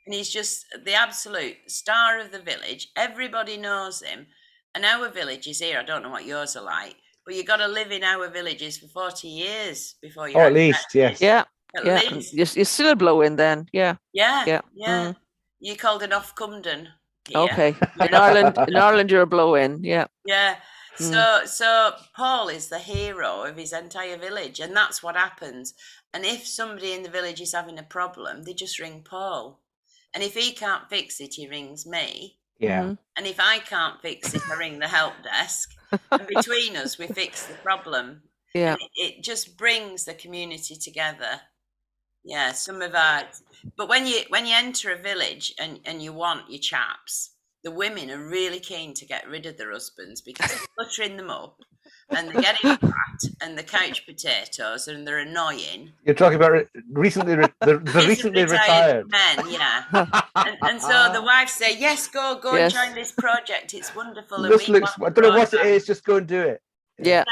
And he's just the absolute star of the village. Everybody knows him. And our village is here. I don't know what yours are like, but you've got to live in our villages for 40 years before you. Oh, at least, yes. Yeah. At least. You still blow in then. Yeah. Yeah. You called an off-Cumden here. Okay. In Ireland, you're a blow in. Yeah. Yeah. So Paul is the hero of his entire village, and that's what happens. And if somebody in the village is having a problem, they just ring Paul. And if he can't fix it, he rings me. Yeah. And if I can't fix it, I ring the help desk. And between us, we fix the problem. Yeah. And it just brings the community together. Yeah, but when you enter a village and you want your chaps, the women are really keen to get rid of their husbands because they're cluttering them up, and they're getting fat, and the couch potatoes, and they're annoying. You're talking about recently retired men, yeah. and so the wives say, "Yes, go and join this project. It's wonderful." I don't know what it is. Just go and do it. Yeah.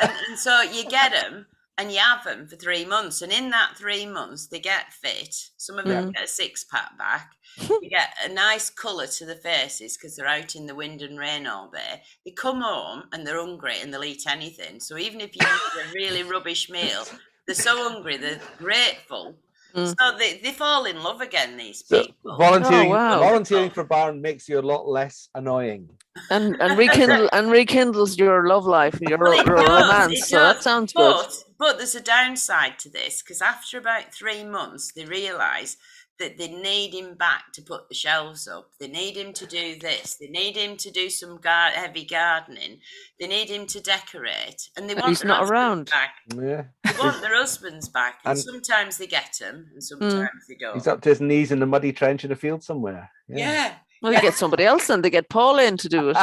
And so you get them, and you have them for 3 months, and in that 3 months they get fit. Some of them get a 6-pack back. You get a nice colour to the faces because they're out in the wind and rain all day. They come home and they're hungry and they'll eat anything. So even if you eat a really rubbish meal, they're so hungry, they're grateful. So they fall in love again, these people. So volunteering for Barn makes you a lot less annoying. And rekindles your love life, your romance. So that sounds good. But there's a downside to this, because after about 3 months, they realise that they need him back to put the shelves up. They need him to do this. They need him to do some heavy gardening. They need him to decorate. And they want he's not around. Back. Yeah. They want their husbands back. And sometimes they get them, and sometimes they don't. He's up to his knees in a muddy trench in a field somewhere. Yeah. Well, they get somebody else and they get Pauline to do it.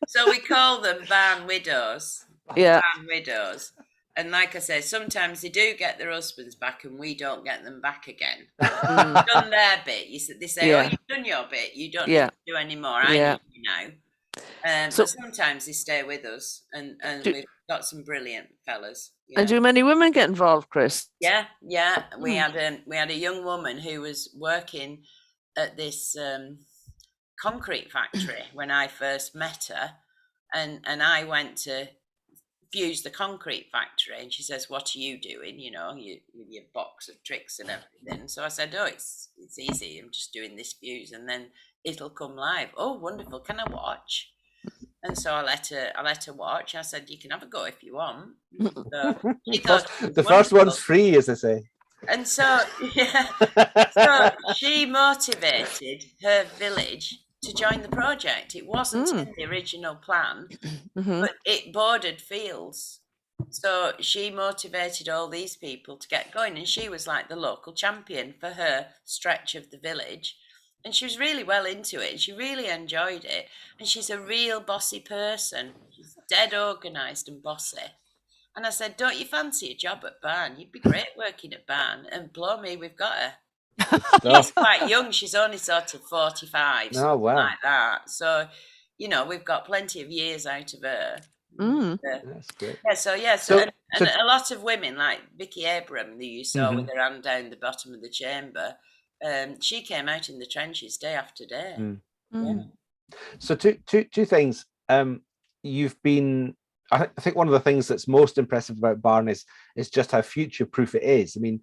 So we call them Barn widows. Yeah. Barn widows. And like I say, sometimes they do get their husbands back and we don't get them back again. They've done their bit. They say, oh, you've done your bit. You don't need to do any more. I need you now. So- But sometimes they stay with us, and we've got some brilliant fellas. And do many women get involved, Chris? Yeah. We had a young woman who was working at this concrete factory when I first met her, and I went to fuse the concrete factory, and she says, what are you doing, your box of tricks and everything? So I said, oh, it's easy, I'm just doing this fuse and then it'll come live. Oh, wonderful, can I watch? And so I let her watch. I said, you can have a go if you want. So the first one's free, as they say. And so so she motivated her village to join the project. It wasn't in the original plan, but it bordered fields. So she motivated all these people to get going, and she was like the local champion for her stretch of the village. And she was really well into it, and she really enjoyed it. And she's a real bossy person. She's dead organised and bossy. And I said, don't you fancy a job at Barn? You'd be great working at Barn. And blow me, we've got her. She's quite young. She's only sort of 45, something like that. So, we've got plenty of years out of her. That's great. So a lot of women, like Vicky Abram, who you saw with her hand down the bottom of the chamber, she came out in the trenches day after day. So two things. You've been, I think one of the things that's most impressive about Barn is just how future-proof it is. I mean,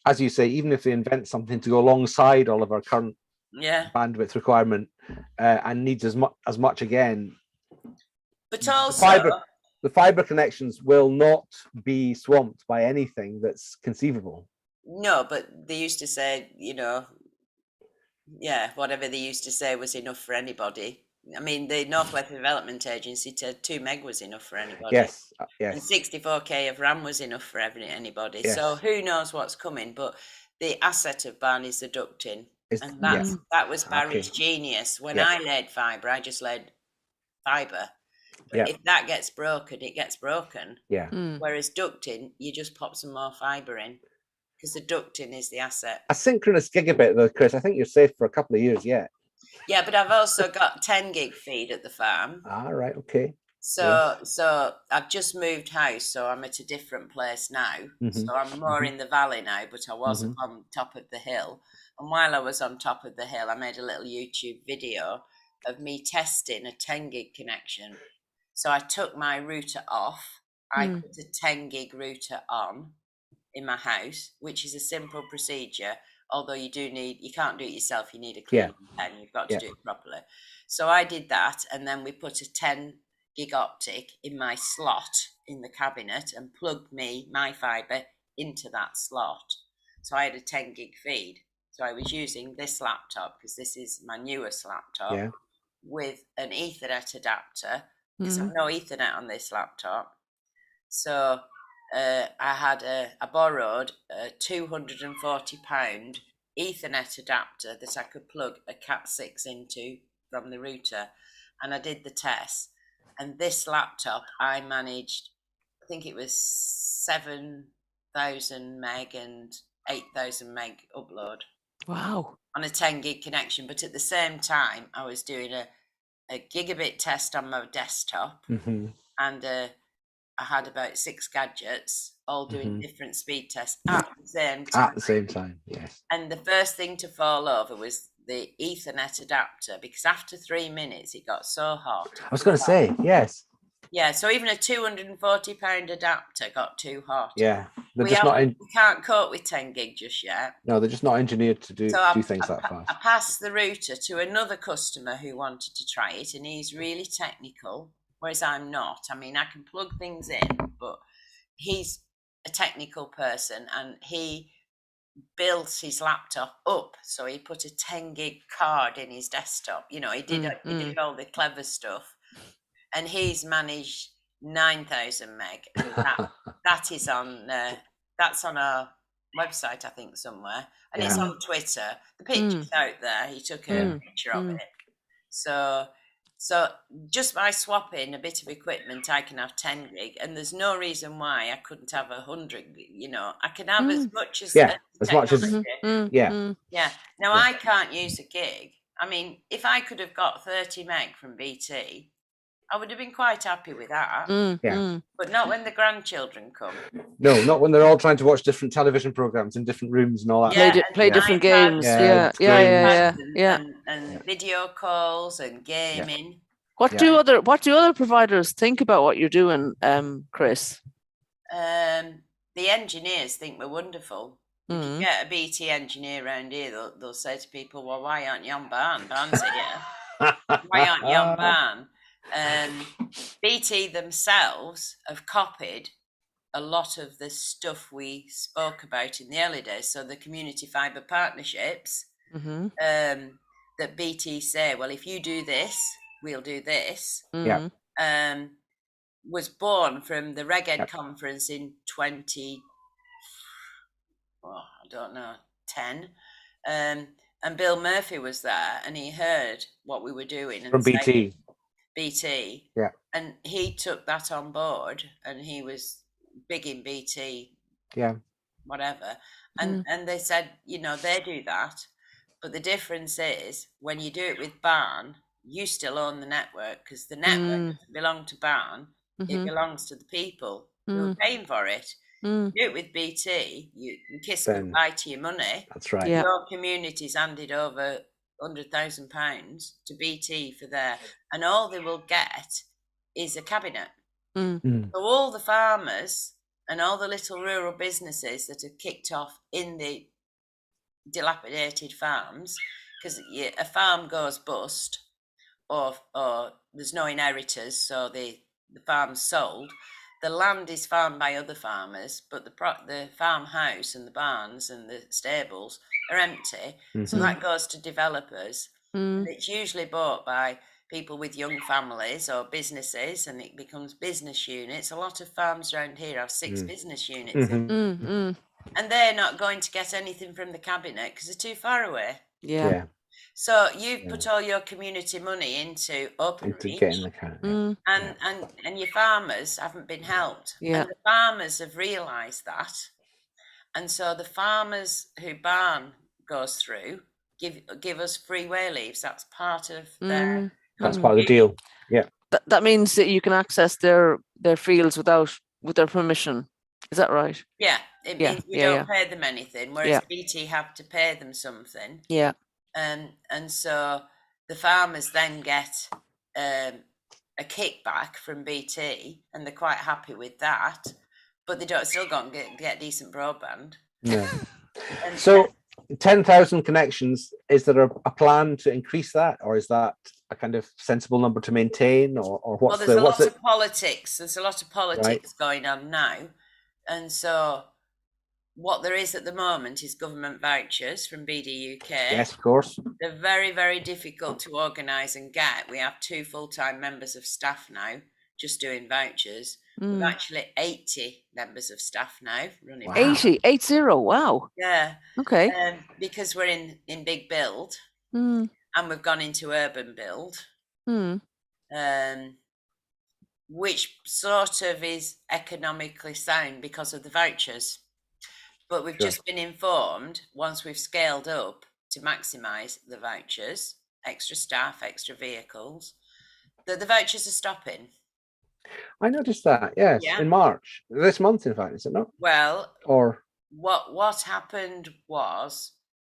as you say, even if they invent something to go alongside all of our current bandwidth requirement and needs as much again, but also the fiber connections will not be swamped by anything that's conceivable. No, but they used to say, whatever they used to say was enough for anybody. I mean, the Northwest Development Agency said 2 meg was enough for anybody. Yes. And 64k of RAM was enough for anybody. Yes. So who knows what's coming? But the asset of Barn is the ducting. And that was Barry's genius. When I laid fibre, I just laid fibre. But if that gets broken, it gets broken. Yeah. Whereas ducting, you just pop some more fibre in. Because the ducting is the asset. Asynchronous gigabit, though, Chris, I think you're safe for a couple of years yet. Yeah, but I've also got 10 gig feed at the farm. Right, okay. So I've just moved house, so I'm at a different place now. So I'm more in the valley now, but I was on top of the hill. And while I was on top of the hill, I made a little YouTube video of me testing a 10 gig connection. So I took my router off. I put a 10 gig router on in my house, which is a simple procedure, although you can't do it yourself, you need a clean pen, you've got to do it properly. So I did that, and then we put a 10 gig optic in my slot in the cabinet and plugged my fibre into that slot. So I had a 10 gig feed. So I was using this laptop, because this is my newest laptop, with an Ethernet adapter, because I've no Ethernet on this laptop. So I borrowed a £240 Ethernet adapter that I could plug a Cat6 into from the router, and I did the test. And this laptop, I managed, I think it was 7,000 meg and 8,000 meg upload. Wow. On a 10 gig connection, but at the same time, I was doing a gigabit test on my desktop, and I had about 6 gadgets all doing different speed tests at the same time. At the same time, yes. And the first thing to fall over was the Ethernet adapter, because after 3 minutes it got so hot. I was going to say, yes. Yeah, so even a £240 adapter got too hot. Yeah, we can't cope with 10 gig just yet. No, they're just not engineered to do things that fast. I passed the router to another customer who wanted to try it, and he's really technical, whereas I'm not. I mean, I can plug things in, but he's a technical person, and he built his laptop up, so he put a 10 gig card in his desktop. He did all the clever stuff, and he's managed 9,000 meg. And that is on that's on our website, I think, somewhere, and it's on Twitter. The picture's out there. He took a picture of it. So So just by swapping a bit of equipment, I can have 10 gig, and there's no reason why I couldn't have 100 gig. You know, I can have as much as as much as technology. Yeah. Now I can't use a gig. I mean, if I could have got 30 meg from BT, I would have been quite happy with that. But not when the grandchildren come. No, not when they're all trying to watch different television programs in different rooms and all that. Play different games. Yeah. And video calls and gaming. What do other providers think about what you're doing, Chris? The engineers think we're wonderful. If you get a BT engineer around here, they'll say to people, well, why aren't you on Barn? Barn's here. Why aren't you on Barn? BT themselves have copied a lot of the stuff we spoke about in the early days. So the community fibre partnerships that BT say, well, if you do this, we'll do this, was born from the Reg-Ed conference in 10. And Bill Murphy was there, and he heard what we were doing. And from BT. Yeah. And he took that on board, and he was big in BT. Yeah. Whatever. And they said, you know, they do that. But the difference is when you do it with Barn, you still own the network, because the network doesn't belong to Barn. It belongs to the people who are paying for it. You do it with BT, you can kiss goodbye to your money. That's right. Your community's handed over £100,000 to BT for their, and all they will get is a cabinet. So all the farmers and all the little rural businesses that are kicked off in the dilapidated farms, because a farm goes bust, or there's no inheritors, so the farm's sold. The land is farmed by other farmers, but the farmhouse and the barns and the stables are empty. So that goes to developers. And it's usually bought by people with young families or businesses, and it becomes business units. A lot of farms around here have 6 business units. And they're not going to get anything from the cabinet because they're too far away. Yeah. So you've put all your community money into Openreach, and your farmers haven't been helped. Yeah. And the farmers have realised that. And so the farmers who Barn goes through give us free way leaves. That's part of their That's part of the deal. Yeah. That means that you can access their fields with their permission. Is that right? Yeah. It means we don't pay them anything, whereas BT have to pay them something. Yeah. And so the farmers then get a kickback from BT, and they're quite happy with that, but they still don't get decent broadband. Yeah. So 10,000 connections, is there a plan to increase that, or is that a kind of sensible number to maintain, or what's there's a lot of politics. There's a lot of politics going on now, and so what there is at the moment is government vouchers from BD UK. Yes, of course. They're very, very difficult to organise and get. We have 2 full-time members of staff now just doing vouchers. We've actually 80 members of staff now running. Wow. 80, wow. Yeah. Okay. Because we're in big build, and we've gone into urban build, which sort of is economically sound because of the vouchers. But we've just been informed, once we've scaled up to maximise the vouchers, extra staff, extra vehicles, that the vouchers are stopping. I noticed that, yes, in March. This month, in fact, is it not? Well, or what happened was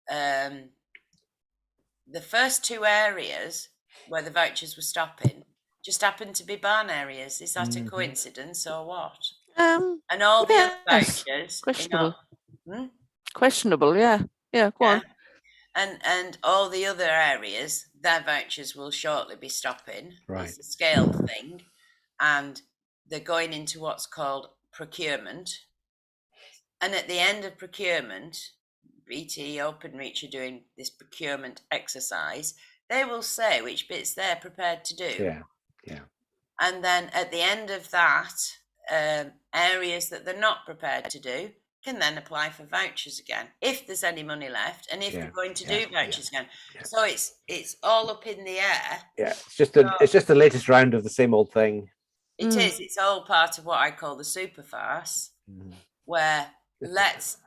the first 2 areas where the vouchers were stopping just happened to be barn areas. Is that a coincidence or what? And all the other vouchers... Questionable. Questionable, yeah. Yeah, go on. And all the other areas, their vouchers will shortly be stopping. Right. It's a scaled thing. And they're going into what's called procurement. And at the end of procurement, BT Openreach are doing this procurement exercise. They will say which bits they're prepared to do. Yeah. And then at the end of that, areas that they're not prepared to do can then apply for vouchers again if there's any money left, and if they're going to do vouchers again. Yeah. So it's all up in the air. Yeah, it's just the latest round of the same old thing. It is. It's all part of what I call the super farce, where let's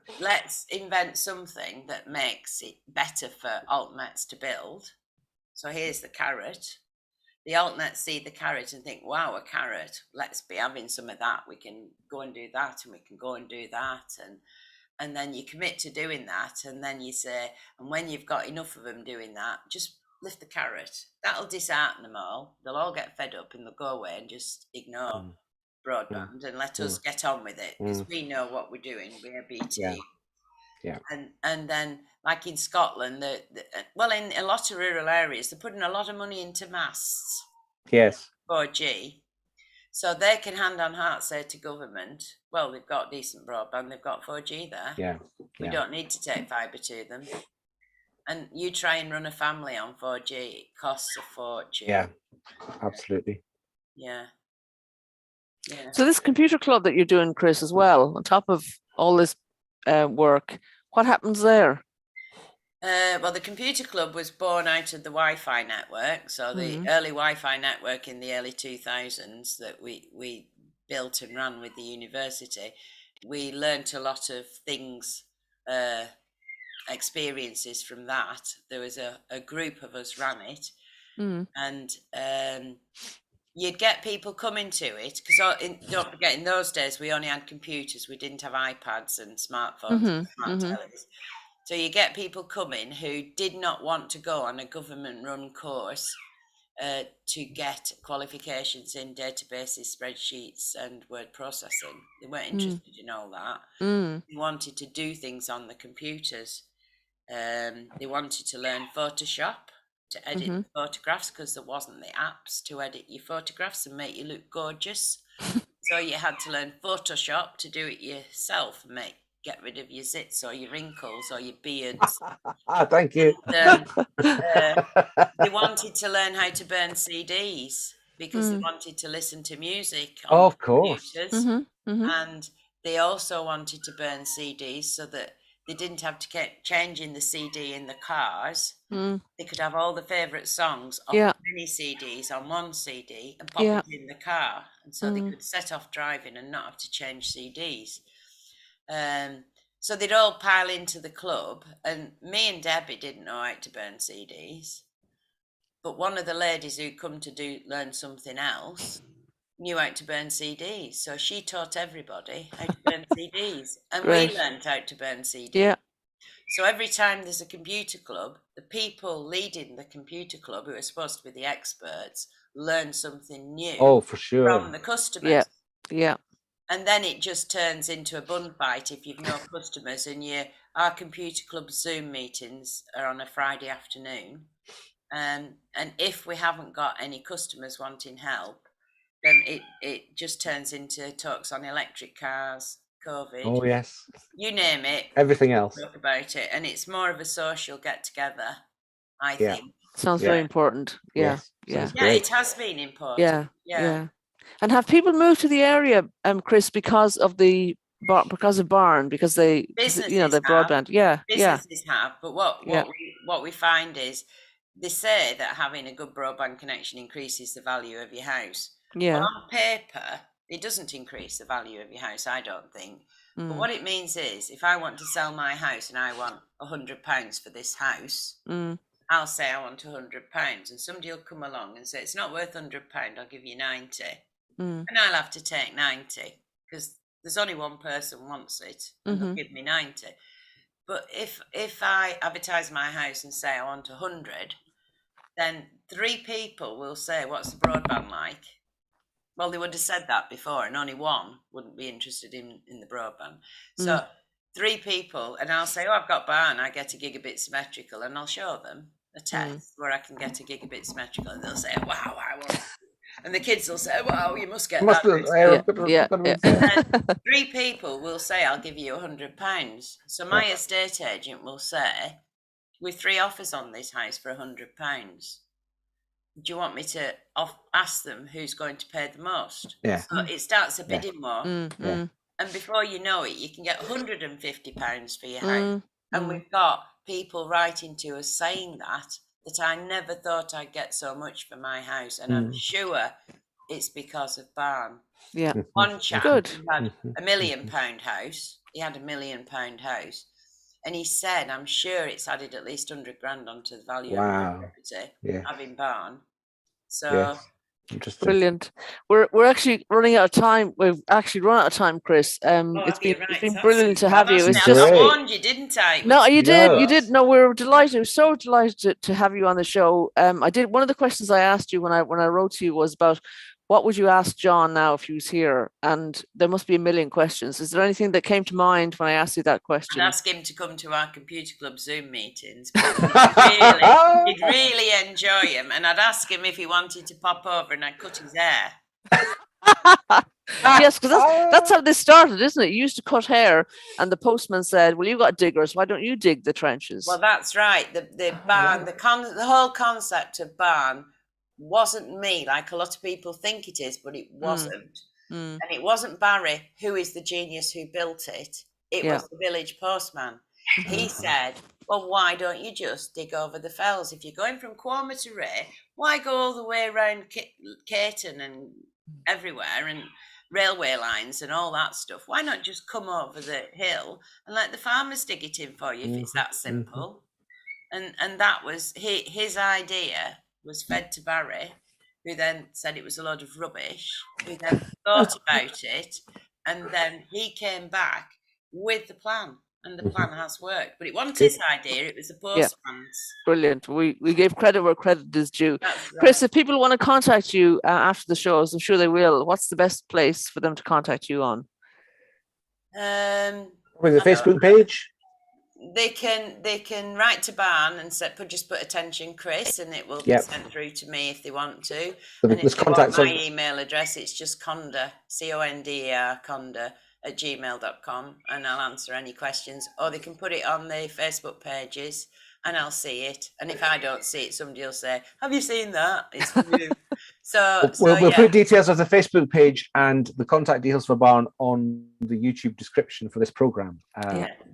invent something that makes it better for altnets to build. So here's the carrot. The altnets see the carrot and think, wow, a carrot, let's be having some of that. We can go and do that, and we can go and do that. And then you commit to doing that. And then you say, and when you've got enough of them doing that, just lift the carrot. That'll dishearten them all. They'll all get fed up and they'll go away and just ignore broadband and let us get on with it, because we know what we're doing. We're BT. Yeah. And then, like in Scotland, well, in a lot of rural areas, they're putting a lot of money into masts. Yes. 4G. So they can hand on heart say to government, well, they've got decent broadband, they've got 4G there. Yeah. We don't need to take fibre to them. And you try and run a family on 4G, it costs a fortune. Yeah, absolutely. Yeah. So this computer club that you're doing, Chris, as well, on top of all this work, what happens there? Well, the computer club was born out of the Wi-Fi network. So the early Wi-Fi network in the early 2000s that we built and ran with the university, we learnt a lot of things, experiences from that. There was a group of us ran it, and you'd get people coming to it, because don't forget, in those days we only had computers, we didn't have iPads and smartphones and smart tellies. So you get people coming who did not want to go on a government run course to get qualifications in databases, spreadsheets and word processing. They weren't interested in all that. They wanted to do things on the computers. They wanted to learn Photoshop to edit photographs, because there wasn't the apps to edit your photographs and make you look gorgeous. So you had to learn Photoshop to do it yourself and get rid of your zits or your wrinkles or your beards. Thank you. They wanted to learn how to burn CDs, because they wanted to listen to music on Of course. computers. And they also wanted to burn CDs so that they didn't have to keep changing the CD in the cars. They could have all the favourite songs of many CDs on one CD and pop it in the car. And so they could set off driving and not have to change CDs. So they'd all pile into the club, and me and Debbie didn't know how to burn CDs. But one of the ladies who'd come to learn something else knew how to burn CDs. So she taught everybody how to burn CDs. And we learned how to burn CDs. Yeah. So every time there's a computer club, the people leading the computer club, who are supposed to be the experts, learn something new. Oh, for sure. From the customers. Yeah. And then it just turns into a bun fight if you've no customers, and our computer club Zoom meetings are on a Friday afternoon. And if we haven't got any customers wanting help, then it just turns into talks on electric cars, COVID. Oh, yes. You name it. Everything else. Talk about it. And it's more of a social get-together, I think. Sounds very important. Yeah. Yes. Yeah, it has been important. Yeah. And have people moved to the area, Chris, because of Barn, because they, the broadband? Businesses have, but what we find is they say that having a good broadband connection increases the value of your house. Yeah. Well, on paper, it doesn't increase the value of your house, I don't think. But what it means is, if I want to sell my house and I want £100 for this house, I'll say I want £100, and somebody will come along and say, it's not worth £100, I'll give you 90. And I'll have to take 90, because there's only one person wants it, and they'll give me 90. But if I advertise my house and say I want 100, then 3 people will say, what's the broadband like? Well, they would have said that before, and only one wouldn't be interested in the broadband. So 3 people, and I'll say, I've got Barn, I get a gigabit symmetrical, and I'll show them a test where I can get a gigabit symmetrical, and they'll say, wow, I want. And the kids will say, wow, you must get that. And 3 people will say, I'll give you £100. So my estate agent will say, with 3 offers on this house for £100. Do you want me to ask them who's going to pay the most? Yeah. So it starts a bidding war. And before you know it, you can get £150 for your house. Mm, And we've got people writing to us saying that I never thought I'd get so much for my house. And I'm sure it's because of Barn. yeah. One chap Good. who had £1 million house. He had £1 million house. And he said, I'm sure it's added at least 100 grand onto the value of my property, having Barn. So interesting. Brilliant. We're actually running out of time. We've actually run out of time, Chris. It's been brilliant to have you. It's just I warned you, didn't I? No, you did. You did. No, we're delighted. We're so delighted to have you on the show. I did. One of the questions I asked you when I wrote to you was about what would you ask John now if he was here? And there must be a million questions. Is there anything that came to mind when I asked you that question? I'd ask him to come to our computer club Zoom meetings. He'd really enjoy him. And I'd ask him if he wanted to pop over and I'd cut his hair. Yes, because that's how this started, isn't it? You used to cut hair, and the postman said, "Well, you got diggers. Why don't you dig the trenches?" Well, that's right. The barn, the whole concept of barn wasn't me, like a lot of people think it is, but it wasn't. And it wasn't Barry, who is the genius who built it. It was the village postman. He said, well, why don't you just dig over the fells? If you're going from Cromer to Ray, why go all the way around Caton and everywhere and railway lines and all that stuff? Why not just come over the hill and let the farmers dig it in for you if it's that simple? And that was his idea, was fed to Barry, who then said it was a load of rubbish, who then thought about it, and then he came back with the plan. And the plan has worked, but it wasn't his idea, it was the postman's. Yeah. Brilliant. We gave credit where credit is due. Right. Chris, if people want to contact you after the shows, I'm sure they will, what's the best place for them to contact you on? With the Facebook page? They can write to Barn and just put attention Chris, and it will be sent through to me if they want to. And if they want my email address, it's just Condor, Conderr, Condor @gmail.com, and I'll answer any questions. Or they can put it on the Facebook pages and I'll see it. And if I don't see it, somebody will say, have you seen that? It's from you. We'll put details of the Facebook page and the contact details for Barn on the YouTube description for this program.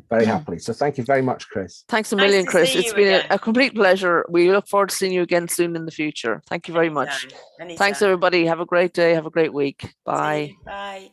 Very happily. So thank you very much, Chris. Thanks a million, Chris. It's been a complete pleasure. We look forward to seeing you again soon in the future. Thank you very much. Anytime. Thanks, everybody. Have a great day. Have a great week. Bye. Bye.